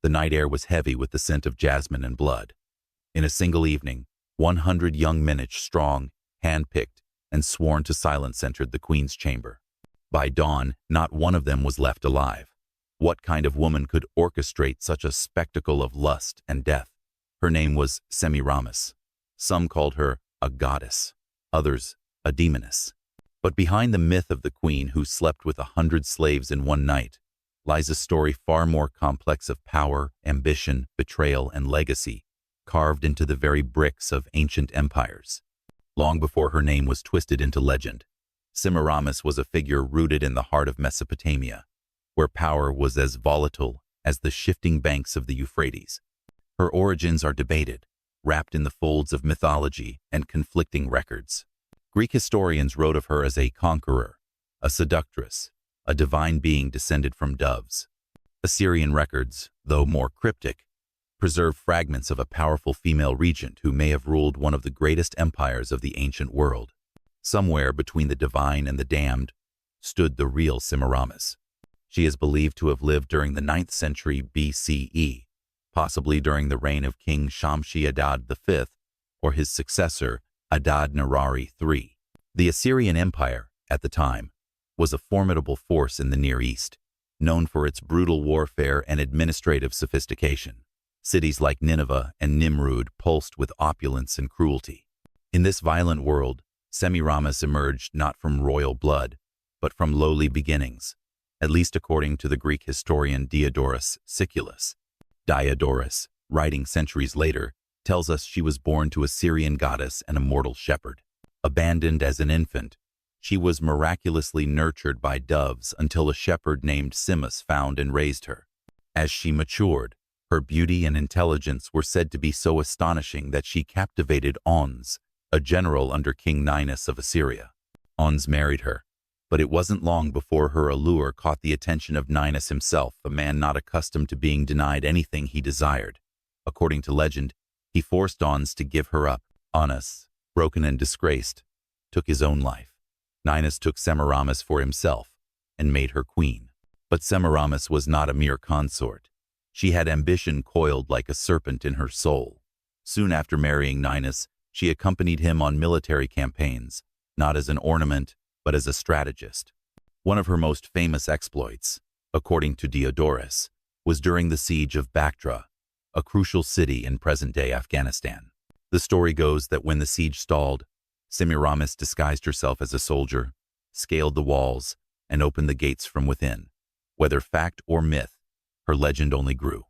The night air was heavy with the scent of jasmine and blood. In a single evening, 100 young men, each strong, hand-picked, and sworn to silence, entered the queen's chamber. By dawn, not one of them was left alive. What kind of woman could orchestrate such a spectacle of lust and death? Her name was Semiramis. Some called her a goddess, others a demoness. But behind the myth of the queen who slept with 100 slaves in one night lies a story far more complex of power, ambition, betrayal, and legacy, carved into the very bricks of ancient empires. Long before her name was twisted into legend, Semiramis was a figure rooted in the heart of Mesopotamia, where power was as volatile as the shifting banks of the Euphrates. Her origins are debated, wrapped in the folds of mythology and conflicting records. Greek historians wrote of her as a conqueror, a seductress, a divine being descended from doves. Assyrian records, though more cryptic, preserve fragments of a powerful female regent who may have ruled one of the greatest empires of the ancient world. Somewhere between the divine and the damned stood the real Semiramis. She is believed to have lived during the 9th century BCE, possibly during the reign of King Shamshi-Adad V or his successor Adad-nirari III. The Assyrian Empire, at the time, was a formidable force in the Near East, known for its brutal warfare and administrative sophistication. Cities like Nineveh and Nimrud pulsed with opulence and cruelty. In this violent world, Semiramis emerged not from royal blood, but from lowly beginnings, at least according to the Greek historian Diodorus Siculus. Diodorus, writing centuries later, tells us she was born to a Syrian goddess and a mortal shepherd. Abandoned as an infant, she was miraculously nurtured by doves until a shepherd named Simus found and raised her. As she matured, her beauty and intelligence were said to be so astonishing that she captivated Ons, a general under King Ninus of Assyria. Ons married her, but it wasn't long before her allure caught the attention of Ninus himself, a man not accustomed to being denied anything he desired. According to legend, he forced Ons to give her up. Ons, broken and disgraced, took his own life. Ninus took Semiramis for himself and made her queen. But Semiramis was not a mere consort. She had ambition coiled like a serpent in her soul. Soon after marrying Ninus, she accompanied him on military campaigns, not as an ornament, but as a strategist. One of her most famous exploits, according to Diodorus, was during the siege of Bactra, a crucial city in present-day Afghanistan. The story goes that when the siege stalled, Semiramis disguised herself as a soldier, scaled the walls, and opened the gates from within. Whether fact or myth, her legend only grew.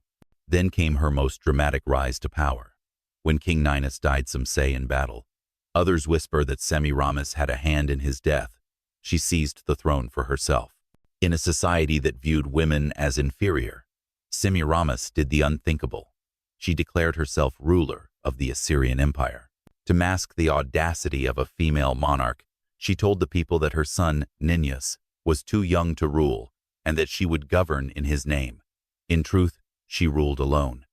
Then came her most dramatic rise to power. When King Ninus died, some say in battle. Others whisper that Semiramis had a hand in his death. She seized the throne for herself. In a society that viewed women as inferior, Semiramis did the unthinkable. She declared herself ruler of the Assyrian Empire. To mask the audacity of a female monarch, she told the people that her son, Ninus, was too young to rule and that she would govern in his name. In truth, she ruled alone.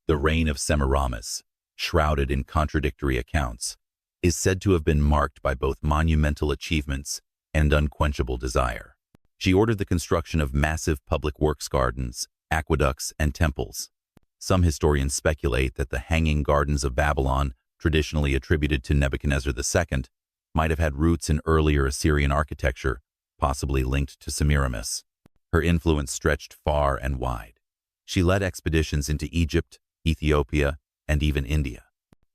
The reign of Semiramis, shrouded in contradictory accounts, is said to have been marked by both monumental achievements and unquenchable desire. She ordered the construction of massive public works gardens, aqueducts, and temples. Some historians speculate that the Hanging Gardens of Babylon, traditionally attributed to Nebuchadnezzar II, might have had roots in earlier Assyrian architecture, possibly linked to Semiramis. Her influence stretched far and wide. She led expeditions into Egypt, Ethiopia, and even India.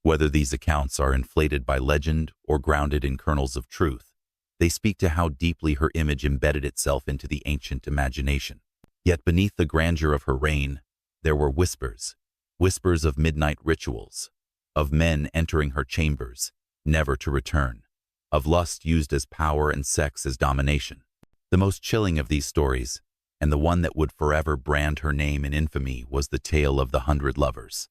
Whether these accounts are inflated by legend or grounded in kernels of truth, they speak to how deeply her image embedded itself into the ancient imagination. Yet beneath the grandeur of her reign, there were whispers of midnight rituals, of men entering her chambers, never to return, of lust used as power and sex as domination. The most chilling of these stories, and the one that would forever brand her name in infamy, was the tale of the 100 lovers.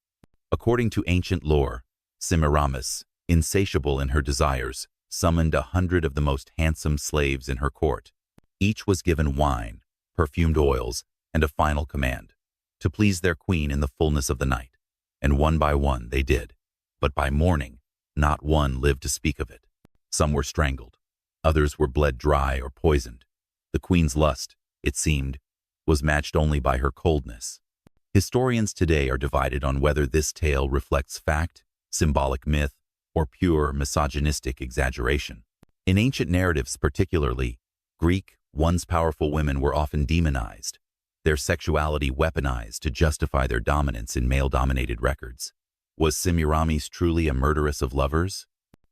According to ancient lore, Semiramis, insatiable in her desires, summoned 100 of the most handsome slaves in her court. Each was given wine, perfumed oils, and a final command: to please their queen in the fullness of the night. And one by one they did. But by morning, not one lived to speak of it. Some were strangled. Others were bled dry or poisoned. The queen's lust, it seemed, was matched only by her coldness. Historians today are divided on whether this tale reflects fact, symbolic myth, or pure misogynistic exaggeration. In ancient narratives particularly, Greek, once powerful women were often demonized, their sexuality weaponized to justify their dominance in male-dominated records. Was Semiramis truly a murderess of lovers?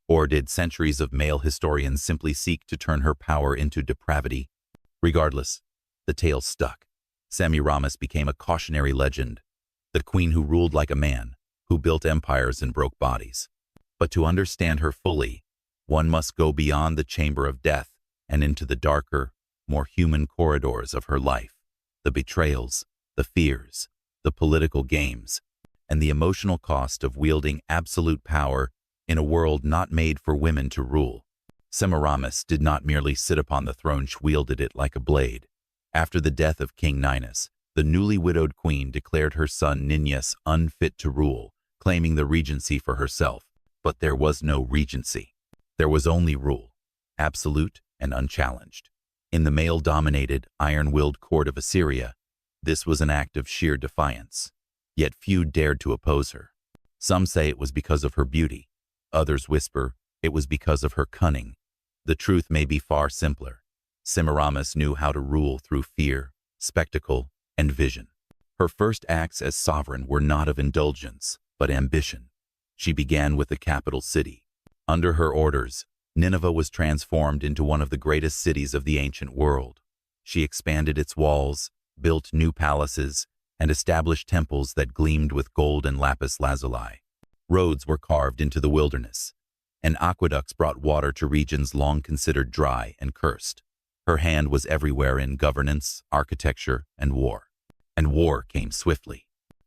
Or did centuries of male historians simply seek to turn her power into depravity? Regardless, the tale stuck. Semiramis became a cautionary legend, the queen who ruled like a man, who built empires and broke bodies. But to understand her fully, one must go beyond the chamber of death and into the darker, more human corridors of her life. The betrayals, the fears, the political games, and the emotional cost of wielding absolute power in a world not made for women to rule. Semiramis did not merely sit upon the throne, she wielded it like a blade. After the death of King Ninus, the newly widowed queen declared her son Ninus unfit to rule, claiming the regency for herself. But there was no regency. There was only rule, absolute and unchallenged. In the male-dominated, iron-willed court of Assyria, this was an act of sheer defiance. Yet few dared to oppose her. Some say it was because of her beauty. Others whisper it was because of her cunning. The truth may be far simpler. Semiramis knew how to rule through fear, spectacle, and vision. Her first acts as sovereign were not of indulgence, but ambition. She began with the capital city. Under her orders, Nineveh was transformed into one of the greatest cities of the ancient world. She expanded its walls, built new palaces, and established temples that gleamed with gold and lapis lazuli. Roads were carved into the wilderness, and aqueducts brought water to regions long considered dry and cursed. Her hand was everywhere in governance, architecture, and war. And war came swiftly.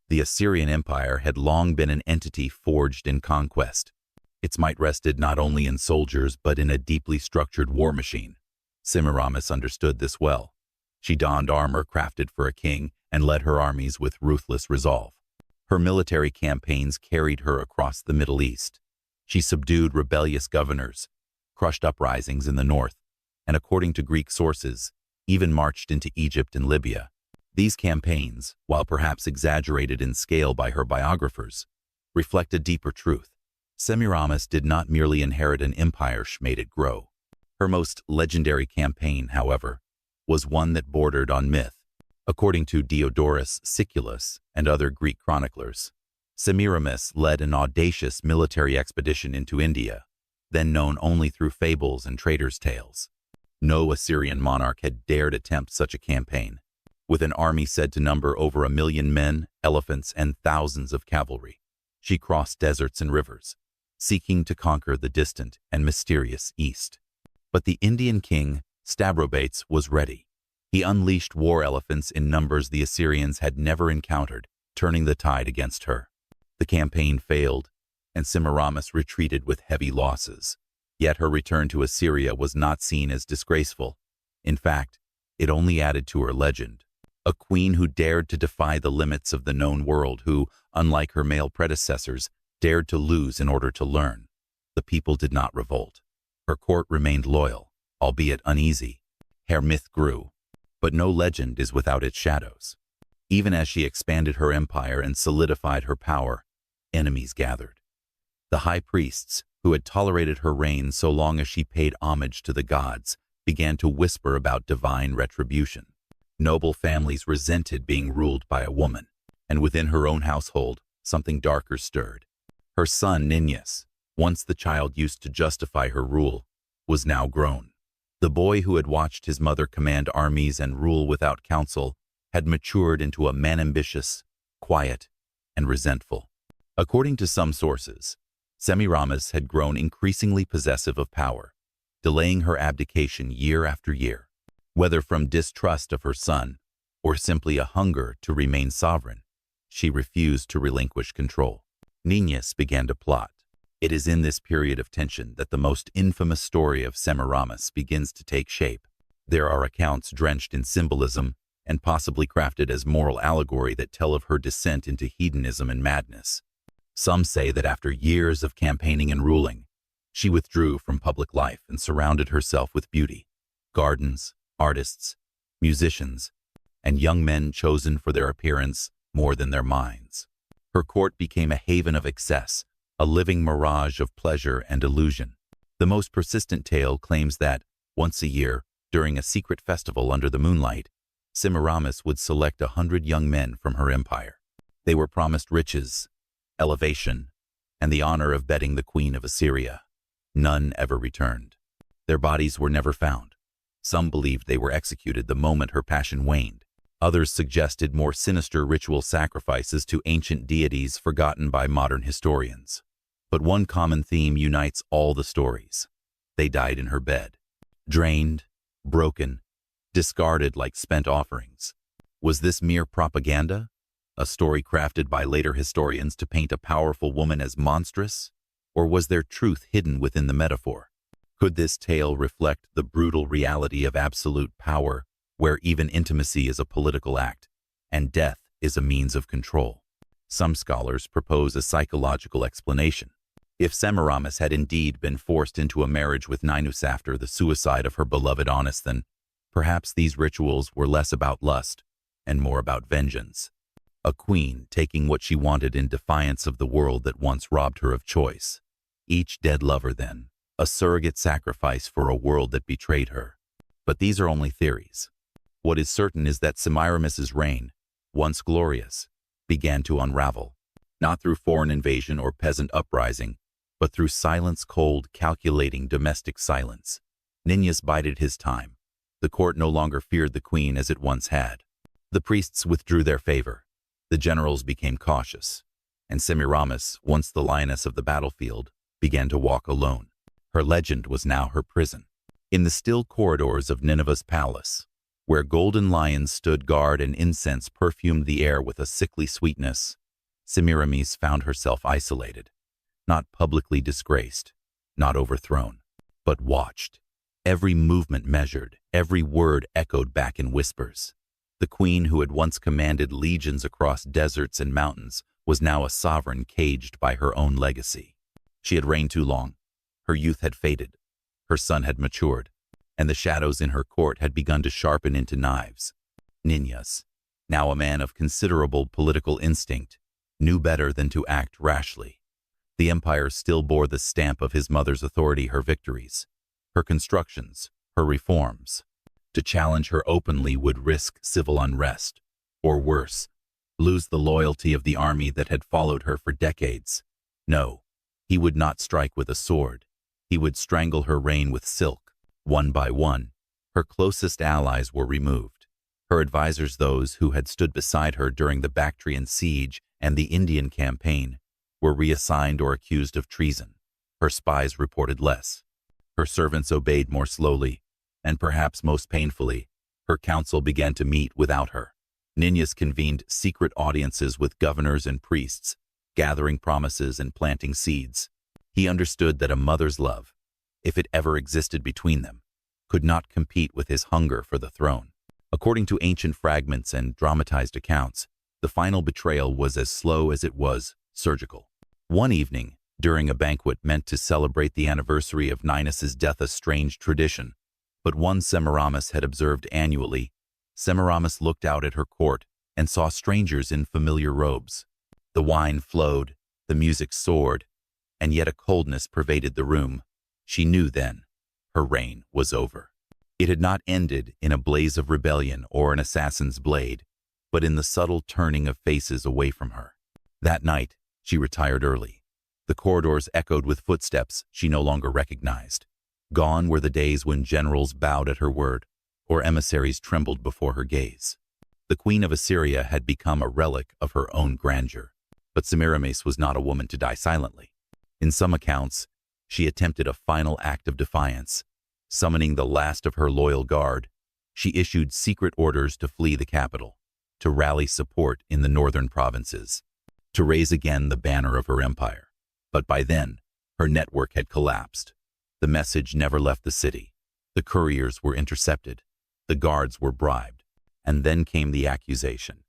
The Assyrian Empire had long been an entity forged in conquest. Its might rested not only in soldiers, but in a deeply structured war machine. Semiramis understood this well. She donned armor crafted for a king and led her armies with ruthless resolve. Her military campaigns carried her across the Middle East. She subdued rebellious governors, crushed uprisings in the north, and according to Greek sources, even marched into Egypt and Libya. These campaigns, while perhaps exaggerated in scale by her biographers, reflect a deeper truth. Semiramis did not merely inherit an empire, she made it grow. Her most legendary campaign, however, was one that bordered on myth. According to Diodorus Siculus and other Greek chroniclers, Semiramis led an audacious military expedition into India, then known only through fables and traders' tales. No Assyrian monarch had dared attempt such a campaign. With an army said to number over 1 million men, elephants, and thousands of cavalry, she crossed deserts and rivers, seeking to conquer the distant and mysterious East. But the Indian king, Stabrobates, was ready. He unleashed war elephants in numbers the Assyrians had never encountered, turning the tide against her. The campaign failed, and Semiramis retreated with heavy losses. Yet her return to Assyria was not seen as disgraceful. In fact, it only added to her legend. A queen who dared to defy the limits of the known world, who, unlike her male predecessors, dared to lose in order to learn. The people did not revolt. Her court remained loyal, albeit uneasy. Her myth grew. But no legend is without its shadows. Even as she expanded her empire and solidified her power, enemies gathered. The high priests, who had tolerated her reign so long as she paid homage to the gods, began to whisper about divine retribution. Noble families resented being ruled by a woman, and within her own household, something darker stirred. Her son, Ninus, once the child used to justify her rule, was now grown. The boy who had watched his mother command armies and rule without counsel had matured into a man ambitious, quiet, and resentful. According to some sources, Semiramis had grown increasingly possessive of power, delaying her abdication year after year. Whether from distrust of her son or simply a hunger to remain sovereign, she refused to relinquish control. Ninus began to plot. It is in this period of tension that the most infamous story of Semiramis begins to take shape. There are accounts drenched in symbolism and possibly crafted as moral allegory that tell of her descent into hedonism and madness. Some say that after years of campaigning and ruling, she withdrew from public life and surrounded herself with beauty, gardens, artists, musicians, and young men chosen for their appearance, more than their minds. Her court became a haven of excess, a living mirage of pleasure and illusion. The most persistent tale claims that, once a year, during a secret festival under the moonlight, Semiramis would select 100 young men from her empire. They were promised riches, elevation, and the honor of bedding the Queen of Assyria. None ever returned. Their bodies were never found. Some believed they were executed the moment her passion waned. Others suggested more sinister ritual sacrifices to ancient deities forgotten by modern historians. But one common theme unites all the stories. They died in her bed. Drained, broken, discarded like spent offerings. Was this mere propaganda? A story crafted by later historians to paint a powerful woman as monstrous? Or was there truth hidden within the metaphor? Could this tale reflect the brutal reality of absolute power, where even intimacy is a political act, and death is a means of control? Some scholars propose a psychological explanation. If Semiramis had indeed been forced into a marriage with Ninus after the suicide of her beloved Onus, then perhaps these rituals were less about lust and more about vengeance. A queen taking what she wanted in defiance of the world that once robbed her of choice. Each dead lover, then, a surrogate sacrifice for a world that betrayed her. But these are only theories. What is certain is that Semiramis's reign, once glorious, began to unravel, not through foreign invasion or peasant uprising, but through silence, cold, calculating domestic silence. Ninus bided his time. The court no longer feared the queen as it once had. The priests withdrew their favor. The generals became cautious. And Semiramis, once the lioness of the battlefield, began to walk alone. Her legend was now her prison. In the still corridors of Nineveh's palace, where golden lions stood guard and incense perfumed the air with a sickly sweetness, Semiramis found herself isolated, not publicly disgraced, not overthrown, but watched. Every movement measured, every word echoed back in whispers. The queen who had once commanded legions across deserts and mountains was now a sovereign caged by her own legacy. She had reigned too long. Her youth had faded. Her son had matured, and the shadows in her court had begun to sharpen into knives. Ninus, now a man of considerable political instinct, knew better than to act rashly. The empire still bore the stamp of his mother's authority, her victories, her constructions, her reforms. To challenge her openly would risk civil unrest, or worse, lose the loyalty of the army that had followed her for decades. No, he would not strike with a sword. He would strangle her reign with silk. One by one, her closest allies were removed. Her advisors, those who had stood beside her during the Bactrian siege and the Indian campaign, were reassigned or accused of treason. Her spies reported less. Her servants obeyed more slowly, and perhaps most painfully, her council began to meet without her. Ninus convened secret audiences with governors and priests, gathering promises and planting seeds. He understood that a mother's love, if it ever existed between them, could not compete with his hunger for the throne. According to ancient fragments and dramatized accounts, the final betrayal was as slow as it was surgical. One evening, during a banquet meant to celebrate the anniversary of Ninus's death, a strange tradition, but one Semiramis had observed annually, Semiramis looked out at her court and saw strangers in familiar robes. The wine flowed, the music soared, and yet a coldness pervaded the room. She knew then her reign was over. It had not ended in a blaze of rebellion or an assassin's blade, but in the subtle turning of faces away from her. That night, she retired early. The corridors echoed with footsteps she no longer recognized. Gone were the days when generals bowed at her word, or emissaries trembled before her gaze. The Queen of Assyria had become a relic of her own grandeur. But Semiramis was not a woman to die silently. In some accounts, she attempted a final act of defiance. Summoning the last of her loyal guard, she issued secret orders to flee the capital, to rally support in the northern provinces, to raise again the banner of her empire. But by then, her network had collapsed. The message never left the city. The couriers were intercepted. The guards were bribed. And then came the accusation.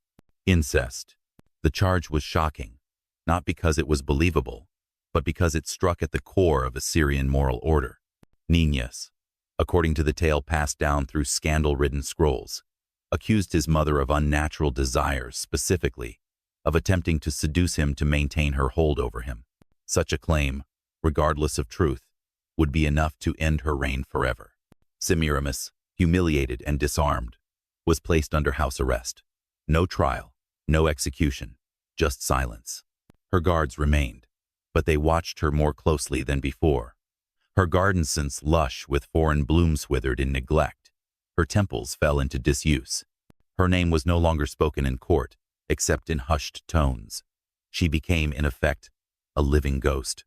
Incest. The charge was shocking, not because it was believable, but because it struck at the core of Assyrian moral order. Ninus, according to the tale passed down through scandal-ridden scrolls, accused his mother of unnatural desires, specifically of attempting to seduce him to maintain her hold over him. Such a claim, regardless of truth, would be enough to end her reign forever. Semiramis, humiliated and disarmed, was placed under house arrest. No trial, no execution, just silence. Her guards remained, but they watched her more closely than before. Her gardens, since lush with foreign blooms, withered in neglect. Her temples fell into disuse. Her name was no longer spoken in court, except in hushed tones. She became, in effect, a living ghost.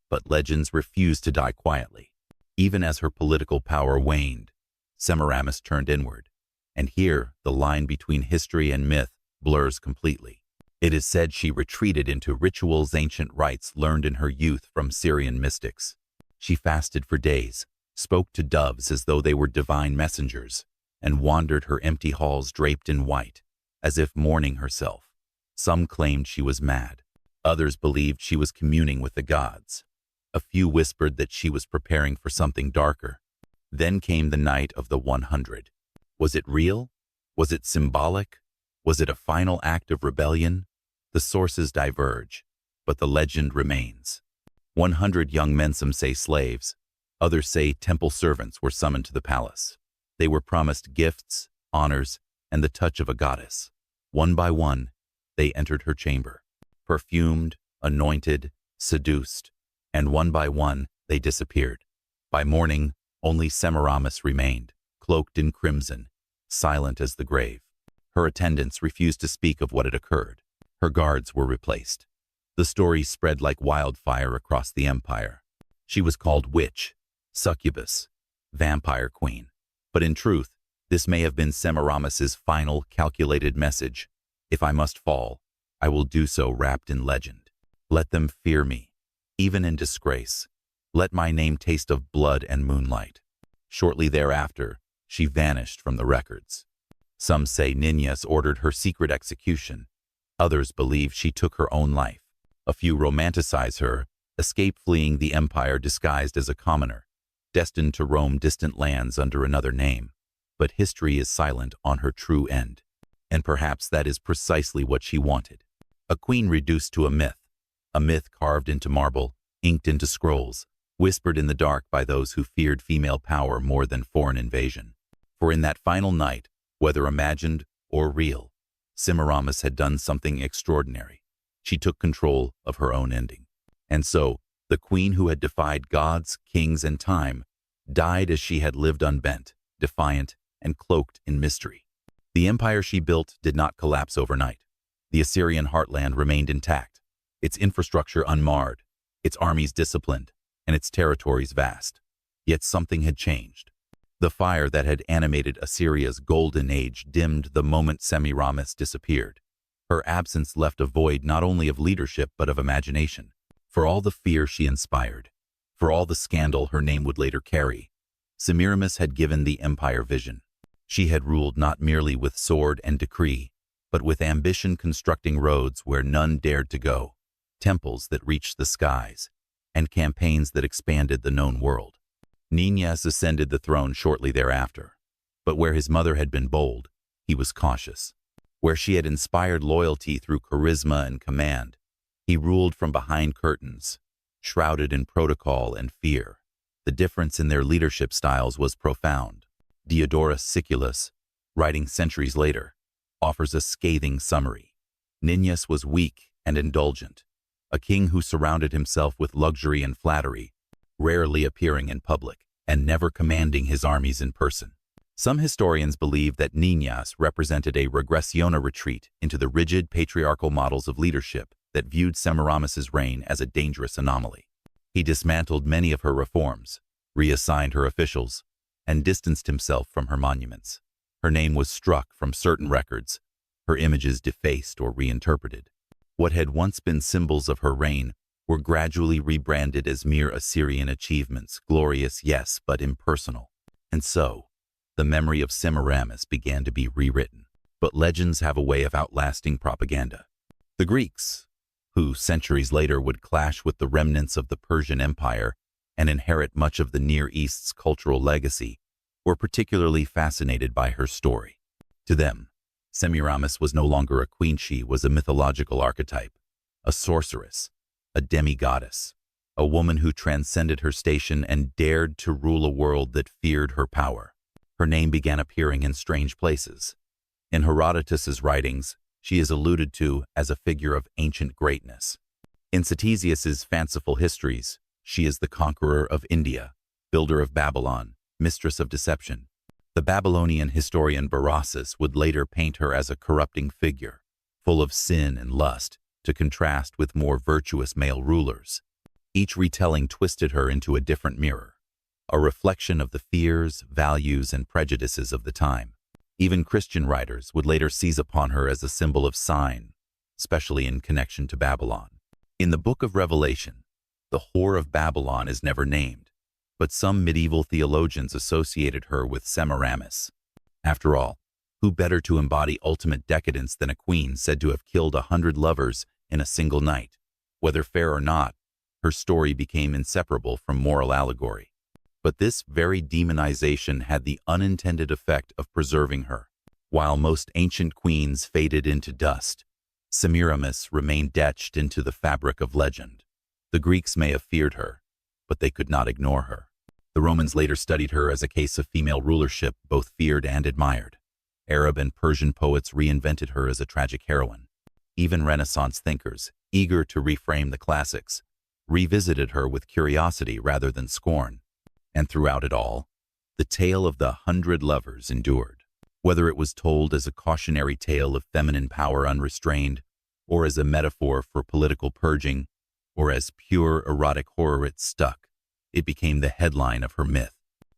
But legends refused to die quietly. Even as her political power waned, Semiramis turned inward, and here the line between history and myth blurs completely. It is said she retreated into rituals, ancient rites learned in her youth from Syrian mystics. She fasted for days, spoke to doves as though they were divine messengers, and wandered her empty halls draped in white, as if mourning herself. Some claimed she was mad. Others believed she was communing with the gods. A few whispered that she was preparing for something darker. Then came the night of the 100. Was it real? Was it symbolic? Was it a final act of rebellion? The sources diverge, but the legend remains. 100 young men, some say slaves, others say temple servants, were summoned to the palace. They were promised gifts, honors, and the touch of a goddess. One by one, they entered her chamber, perfumed, anointed, seduced, and one by one, they disappeared. By morning, only Semiramis remained, cloaked in crimson, silent as the grave. Her attendants refused to speak of what had occurred. Her guards were replaced. The story spread like wildfire across the empire. She was called witch, succubus, vampire queen. But in truth, this may have been Semiramis's final calculated message. If I must fall, I will do so wrapped in legend. Let them fear me, even in disgrace. Let my name taste of blood and moonlight. Shortly thereafter, she vanished from the records. Some say Ninya's ordered her secret execution. Others believe she took her own life. A few romanticize her, escape fleeing the empire disguised as a commoner, destined to roam distant lands under another name. But history is silent on her true end. And perhaps that is precisely what she wanted. A queen reduced to a myth carved into marble, inked into scrolls, whispered in the dark by those who feared female power more than foreign invasion. For in that final night, whether imagined or real, Semiramis had done something extraordinary. She took control of her own ending. And so, the queen who had defied gods, kings, and time died as she had lived, unbent, defiant, and cloaked in mystery. The empire she built did not collapse overnight. The Assyrian heartland remained intact, its infrastructure unmarred, its armies disciplined, and its territories vast. Yet something had changed. The fire that had animated Assyria's golden age dimmed the moment Semiramis disappeared. Her absence left a void not only of leadership but of imagination. For all the fear she inspired, for all the scandal her name would later carry, Semiramis had given the empire vision. She had ruled not merely with sword and decree, but with ambition, constructing roads where none dared to go, temples that reached the skies, and campaigns that expanded the known world. Ninyas ascended the throne shortly thereafter, but where his mother had been bold, he was cautious. Where she had inspired loyalty through charisma and command, he ruled from behind curtains, shrouded in protocol and fear. The difference in their leadership styles was profound. Diodorus Siculus, writing centuries later, offers a scathing summary. Ninyas was weak and indulgent, a king who surrounded himself with luxury and flattery, rarely appearing in public, and never commanding his armies in person. Some historians believe that Ninyas represented a regressiona retreat into the rigid patriarchal models of leadership that viewed Semiramis's reign as a dangerous anomaly. He dismantled many of her reforms, reassigned her officials, and distanced himself from her monuments. Her name was struck from certain records, her images defaced or reinterpreted. What had once been symbols of her reign were gradually rebranded as mere Assyrian achievements, glorious, yes, but impersonal. And so, the memory of Semiramis began to be rewritten. But legends have a way of outlasting propaganda. The Greeks, who centuries later would clash with the remnants of the Persian Empire and inherit much of the Near East's cultural legacy, were particularly fascinated by her story. To them, Semiramis was no longer a queen, she was a mythological archetype, a sorceress, a demigoddess, a woman who transcended her station and dared to rule a world that feared her power. Her name began appearing in strange places. In Herodotus's writings, she is alluded to as a figure of ancient greatness. In Ctesias's fanciful histories, she is the conqueror of India, builder of Babylon, mistress of deception. The Babylonian historian Berossus would later paint her as a corrupting figure, full of sin and lust, to contrast with more virtuous male rulers. Each retelling twisted her into a different mirror, a reflection of the fears, values, and prejudices of the time. Even Christian writers would later seize upon her as a symbol of sign, especially in connection to Babylon. In the Book of Revelation, the whore of Babylon is never named, but some medieval theologians associated her with Semiramis. After all, who better to embody ultimate decadence than a queen said to have killed 100 lovers in a single night? Whether fair or not, her story became inseparable from moral allegory. But this very demonization had the unintended effect of preserving her. While most ancient queens faded into dust, Semiramis remained etched into the fabric of legend. The Greeks may have feared her, but they could not ignore her. The Romans later studied her as a case of female rulership, both feared and admired. Arab and Persian poets reinvented her as a tragic heroine. Even Renaissance thinkers, eager to reframe the classics, revisited her with curiosity rather than scorn. And throughout it all, the tale of the 100 lovers endured. Whether it was told as a cautionary tale of feminine power unrestrained, or as a metaphor for political purging, or as pure erotic horror, it stuck. It became the headline of her myth.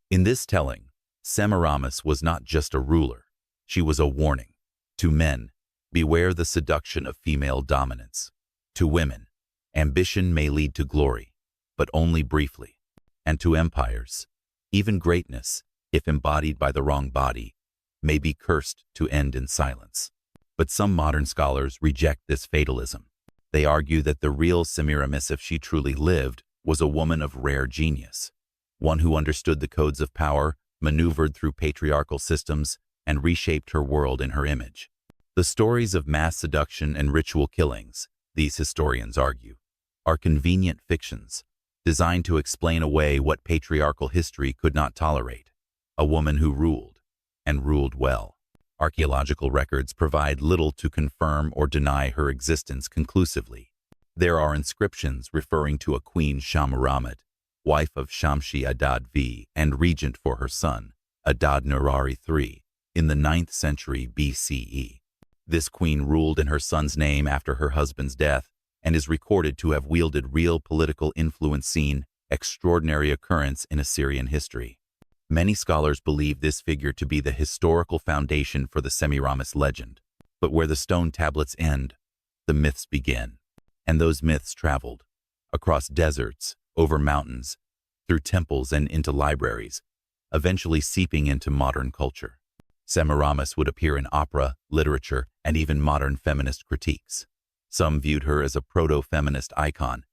In this telling, Semiramis was not just a ruler. She was a warning. To men, beware the seduction of female dominance. To women, ambition may lead to glory, but only briefly. And to empires, even greatness, if embodied by the wrong body, may be cursed to end in silence. But some modern scholars reject this fatalism. They argue that the real Semiramis, if she truly lived, was a woman of rare genius, one who understood the codes of power, maneuvered through patriarchal systems, and reshaped her world in her image. The stories of mass seduction and ritual killings, these historians argue, are convenient fictions, designed to explain away what patriarchal history could not tolerate: a woman who ruled, and ruled well. Archaeological records provide little to confirm or deny her existence conclusively. There are inscriptions referring to a Queen Shamaramid, wife of Shamshi-Adad V and regent for her son, Adad-nirari III, in the 9th century BCE. This queen ruled in her son's name after her husband's death and is recorded to have wielded real political influence, seen extraordinary occurrence in Assyrian history. Many scholars believe this figure to be the historical foundation for the Semiramis legend. But where the stone tablets end, the myths begin. And those myths traveled across deserts, over mountains, through temples and into libraries, eventually seeping into modern culture. Semiramis would appear in opera, literature, and even modern feminist critiques. Some viewed her as a proto-feminist icon,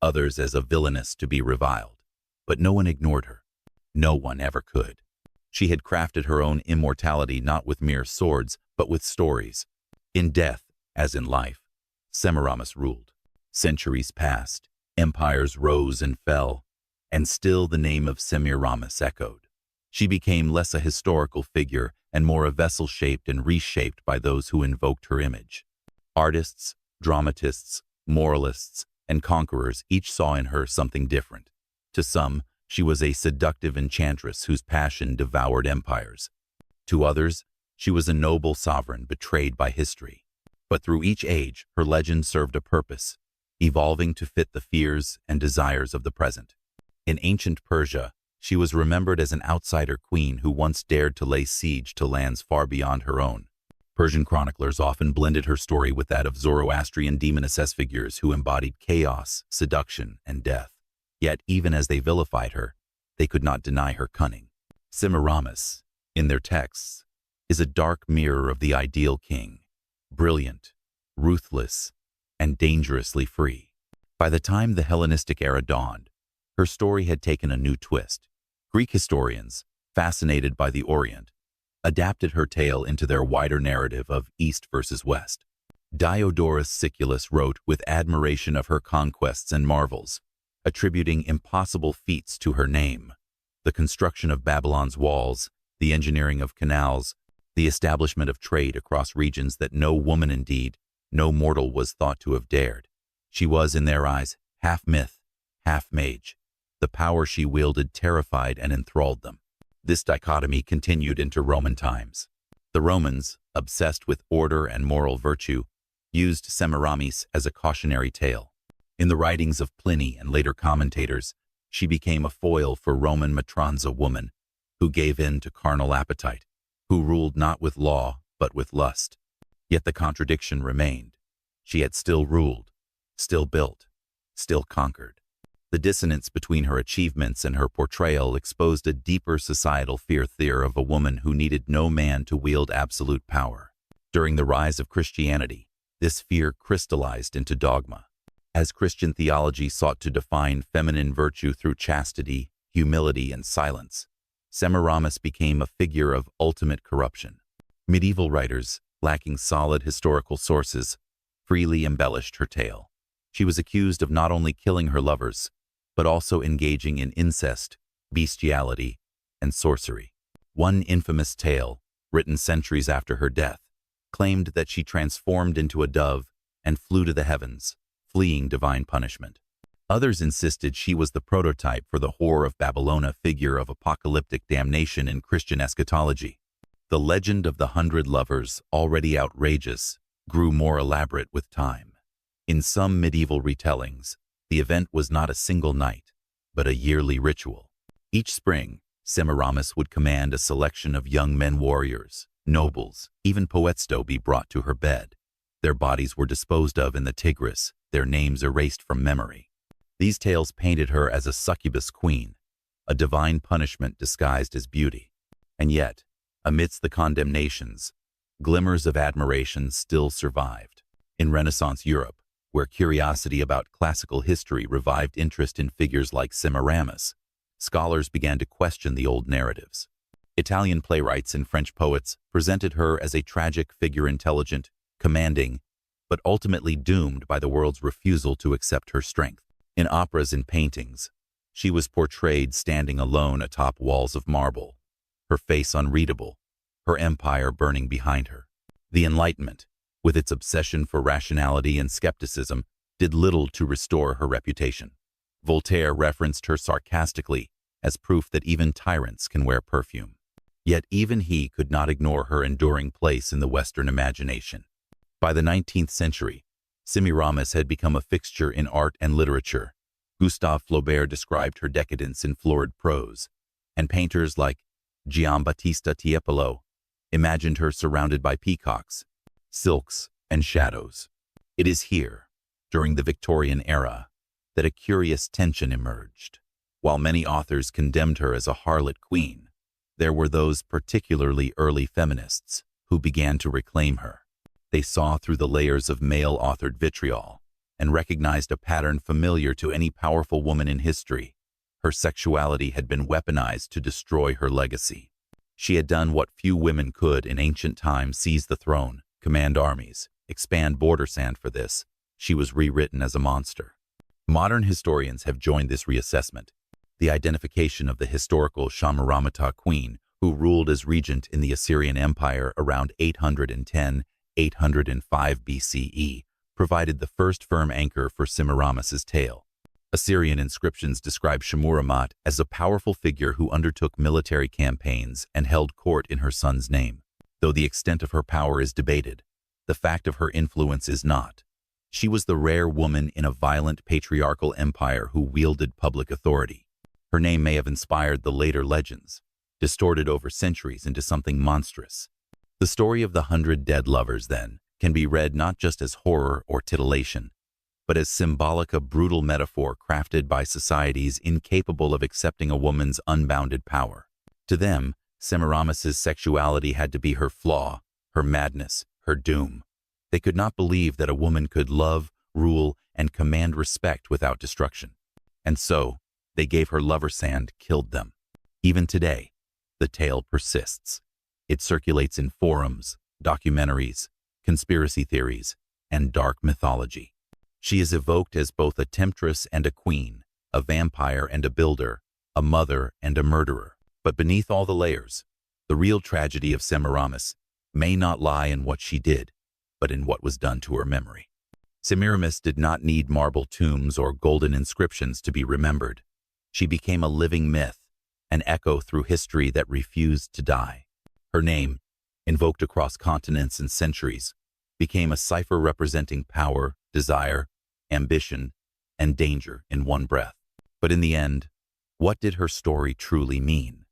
others as a villainess to be reviled. But no one ignored her. No one ever could. She had crafted her own immortality not with mere swords, but with stories. In death, as in life, Semiramis ruled. Centuries passed, empires rose and fell, and still the name of Semiramis echoed. She became less a historical figure and more a vessel shaped and reshaped by those who invoked her image. Artists, dramatists, moralists, and conquerors each saw in her something different. To some, she was a seductive enchantress whose passion devoured empires. To others, she was a noble sovereign betrayed by history. But through each age, her legend served a purpose, evolving to fit the fears and desires of the present. In ancient Persia, she was remembered as an outsider queen who once dared to lay siege to lands far beyond her own. Persian chroniclers often blended her story with that of Zoroastrian demoness figures who embodied chaos, seduction, and death. Yet even as they vilified her, they could not deny her cunning. Semiramis, in their texts, is a dark mirror of the ideal king, brilliant, ruthless, and dangerously free. By the time the Hellenistic era dawned, her story had taken a new twist. Greek historians, fascinated by the Orient, adapted her tale into their wider narrative of East versus West. Diodorus Siculus wrote with admiration of her conquests and marvels, attributing impossible feats to her name: the construction of Babylon's walls, the engineering of canals, the establishment of trade across regions that no woman, indeed, no mortal, was thought to have dared. She was, in their eyes, half myth, half mage. The power she wielded terrified and enthralled them. This dichotomy continued into Roman times. The Romans, obsessed with order and moral virtue, used Semiramis as a cautionary tale. In the writings of Pliny and later commentators, she became a foil for Roman matranza woman, who gave in to carnal appetite, who ruled not with law but with lust. Yet the contradiction remained. She had still ruled, still built, still conquered. The dissonance between her achievements and her portrayal exposed a deeper societal fear of a woman who needed no man to wield absolute power. During the rise of Christianity, this fear crystallized into dogma. As Christian theology sought to define feminine virtue through chastity, humility, and silence, Semiramis became a figure of ultimate corruption. Medieval writers, lacking solid historical sources, freely embellished her tale. She was accused of not only killing her lovers, but also engaging in incest, bestiality, and sorcery. One infamous tale, written centuries after her death, claimed that she transformed into a dove and flew to the heavens, fleeing divine punishment. Others insisted she was the prototype for the whore of Babylonia figure of apocalyptic damnation in Christian eschatology. The legend of the 100 lovers, already outrageous, grew more elaborate with time. In some medieval retellings, the event was not a single night, but a yearly ritual. Each spring, Semiramis would command a selection of young men warriors, nobles, even poets to be brought to her bed. Their bodies were disposed of in the Tigris, their names erased from memory. These tales painted her as a succubus queen, a divine punishment disguised as beauty. And yet, amidst the condemnations, glimmers of admiration still survived. In Renaissance Europe, where curiosity about classical history revived interest in figures like Semiramis, scholars began to question the old narratives. Italian playwrights and French poets presented her as a tragic figure, intelligent, commanding, but ultimately doomed by the world's refusal to accept her strength. In operas and paintings, she was portrayed standing alone atop walls of marble, her face unreadable, her empire burning behind her. The Enlightenment, with its obsession for rationality and skepticism, did little to restore her reputation. Voltaire referenced her sarcastically as proof that even tyrants can wear perfume. Yet even he could not ignore her enduring place in the Western imagination. By the 19th century, Semiramis had become a fixture in art and literature. Gustave Flaubert described her decadence in florid prose, and painters like Giambattista Tiepolo imagined her surrounded by peacocks, silks, and shadows. It is here, during the Victorian era, that a curious tension emerged. While many authors condemned her as a harlot queen, there were those, particularly early feminists, who began to reclaim her. They saw through the layers of male-authored vitriol and recognized a pattern familiar to any powerful woman in history. Her sexuality had been weaponized to destroy her legacy. She had done what few women could in ancient times: seize the throne, command armies, expand border sand. For this, she was rewritten as a monster. Modern historians have joined this reassessment. The identification of the historical Shamaramata queen, who ruled as regent in the Assyrian Empire around 810-805 BCE, provided the first firm anchor for Semiramis's tale. Assyrian inscriptions describe Shamaramata as a powerful figure who undertook military campaigns and held court in her son's name. Though the extent of her power is debated, the fact of her influence is not. She was the rare woman in a violent patriarchal empire who wielded public authority. Her name may have inspired the later legends, distorted over centuries into something monstrous. The story of the 100 dead lovers, then, can be read not just as horror or titillation, but as symbolic, a brutal metaphor crafted by societies incapable of accepting a woman's unbounded power. To them, Semiramis's sexuality had to be her flaw, her madness, her doom. They could not believe that a woman could love, rule, and command respect without destruction. And so, they gave her lover sand, killed them. Even today, the tale persists. It circulates in forums, documentaries, conspiracy theories, and dark mythology. She is evoked as both a temptress and a queen, a vampire and a builder, a mother and a murderer. But beneath all the layers, the real tragedy of Semiramis may not lie in what she did, but in what was done to her memory. Semiramis did not need marble tombs or golden inscriptions to be remembered. She became a living myth, an echo through history that refused to die. Her name, invoked across continents and centuries, became a cipher representing power, desire, ambition, and danger in one breath. But in the end, what did her story truly mean?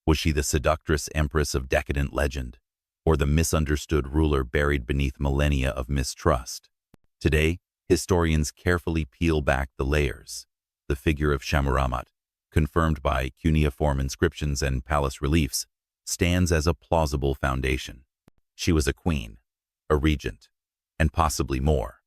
Was she the seductress empress of decadent legend, or the misunderstood ruler buried beneath millennia of mistrust? Today, historians carefully peel back the layers. The figure of Semiramis, confirmed by cuneiform inscriptions and palace reliefs, stands as a plausible foundation. She was a queen, a regent, and possibly more.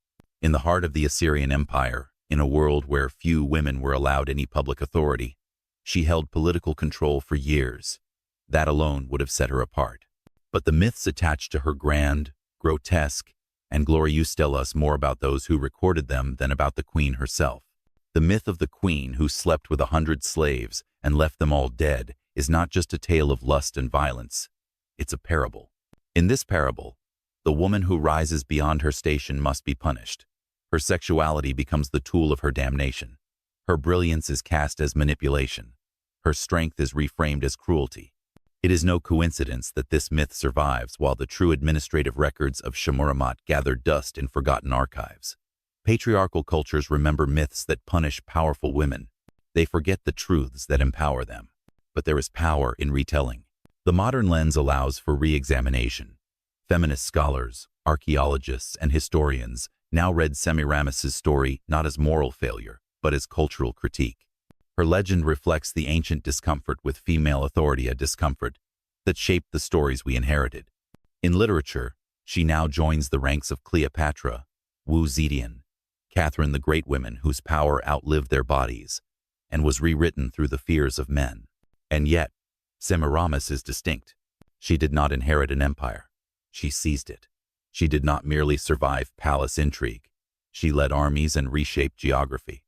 In the heart of the Assyrian Empire, in a world where few women were allowed any public authority, she held political control for years. That alone would have set her apart. But the myths attached to her grand, grotesque, and glorious tell us more about those who recorded them than about the queen herself. The myth of the queen who slept with 100 slaves and left them all dead is not just a tale of lust and violence. It's a parable. In this parable, the woman who rises beyond her station must be punished. Her sexuality becomes the tool of her damnation. Her brilliance is cast as manipulation. Her strength is reframed as cruelty. It is no coincidence that this myth survives while the true administrative records of Semiramis gather dust in forgotten archives. Patriarchal cultures remember myths that punish powerful women. They forget the truths that empower them. But there is power in retelling. The modern lens allows for re-examination. Feminist scholars, archaeologists, and historians now read Semiramis' story not as moral failure, but as cultural critique. Her legend reflects the ancient discomfort with female authority, a discomfort that shaped the stories we inherited. In literature, she now joins the ranks of Cleopatra, Wu Zetian, Catherine the Great, women whose power outlived their bodies and was rewritten through the fears of men. And yet, Semiramis is distinct. She did not inherit an empire. She seized it. She did not merely survive palace intrigue. She led armies and reshaped geography.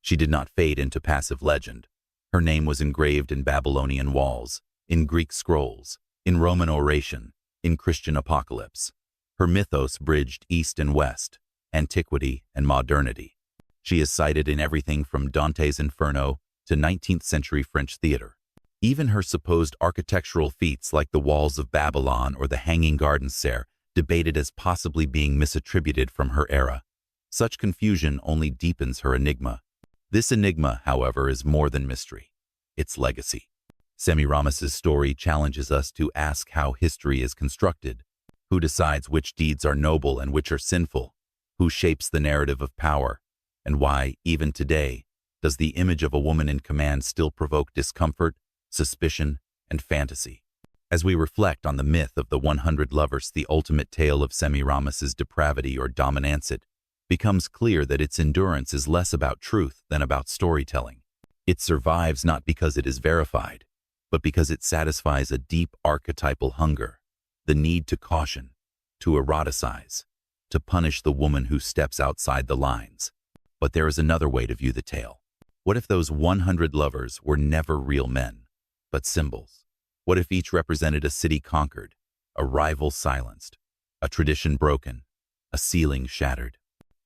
She did not fade into passive legend. Her name was engraved in Babylonian walls, in Greek scrolls, in Roman oration, in Christian apocalypse. Her mythos bridged East and West, antiquity and modernity. She is cited in everything from Dante's Inferno to 19th-century French theater. Even her supposed architectural feats like the walls of Babylon or the Hanging Gardens are debated as possibly being misattributed from her era. Such confusion only deepens her enigma. This enigma, however, is more than mystery. It's legacy. Semiramis' story challenges us to ask how history is constructed. Who decides which deeds are noble and which are sinful? Who shapes the narrative of power? And why, even today, does the image of a woman in command still provoke discomfort, suspicion, and fantasy? As we reflect on the myth of the 100 lovers, the ultimate tale of Semiramis' depravity or dominance, it becomes clear that its endurance is less about truth than about storytelling. It survives not because it is verified, but because it satisfies a deep archetypal hunger, the need to caution, to eroticize, to punish the woman who steps outside the lines. But there is another way to view the tale. What if those 100 lovers were never real men, but symbols? What if each represented a city conquered, a rival silenced, a tradition broken, a ceiling shattered?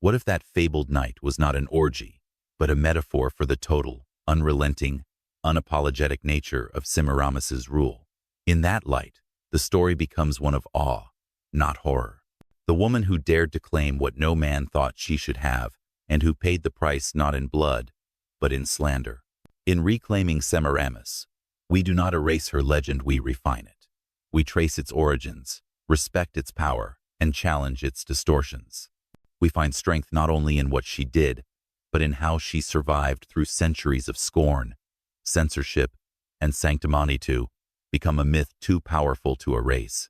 What if that fabled night was not an orgy, but a metaphor for the total, unrelenting, unapologetic nature of Semiramis' rule? In that light, the story becomes one of awe, not horror. The woman who dared to claim what no man thought she should have, and who paid the price not in blood, but in slander. In reclaiming Semiramis, we do not erase her legend, we refine it. We trace its origins, respect its power, and challenge its distortions. We find strength not only in what she did, but in how she survived through centuries of scorn, censorship, and sanctimony to become a myth too powerful to erase.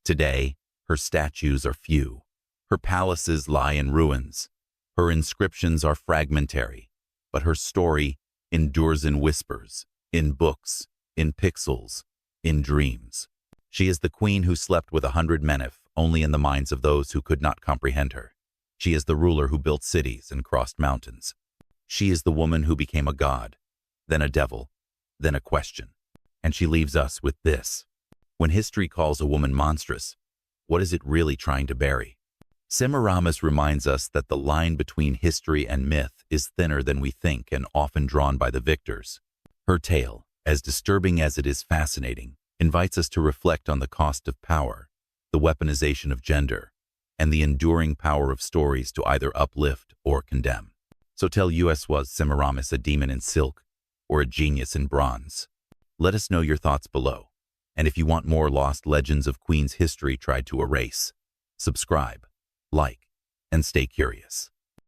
Today, her statues are few. Her palaces lie in ruins. Her inscriptions are fragmentary, but her story endures in whispers, in books, in pixels, in dreams. She is the queen who slept with 100 men, if only in the minds of those who could not comprehend her. She is the ruler who built cities and crossed mountains. She is the woman who became a god, then a devil, then a question. And she leaves us with this. When history calls a woman monstrous, what is it really trying to bury? Semiramis reminds us that the line between history and myth is thinner than we think and often drawn by the victors. Her tale, as disturbing as it is fascinating, invites us to reflect on the cost of power, the weaponization of gender, and the enduring power of stories to either uplift or condemn. So tell us, was Semiramis a demon in silk or a genius in bronze? Let us know your thoughts below. And if you want more lost legends of Queen's history tried to erase, subscribe, like, and stay curious.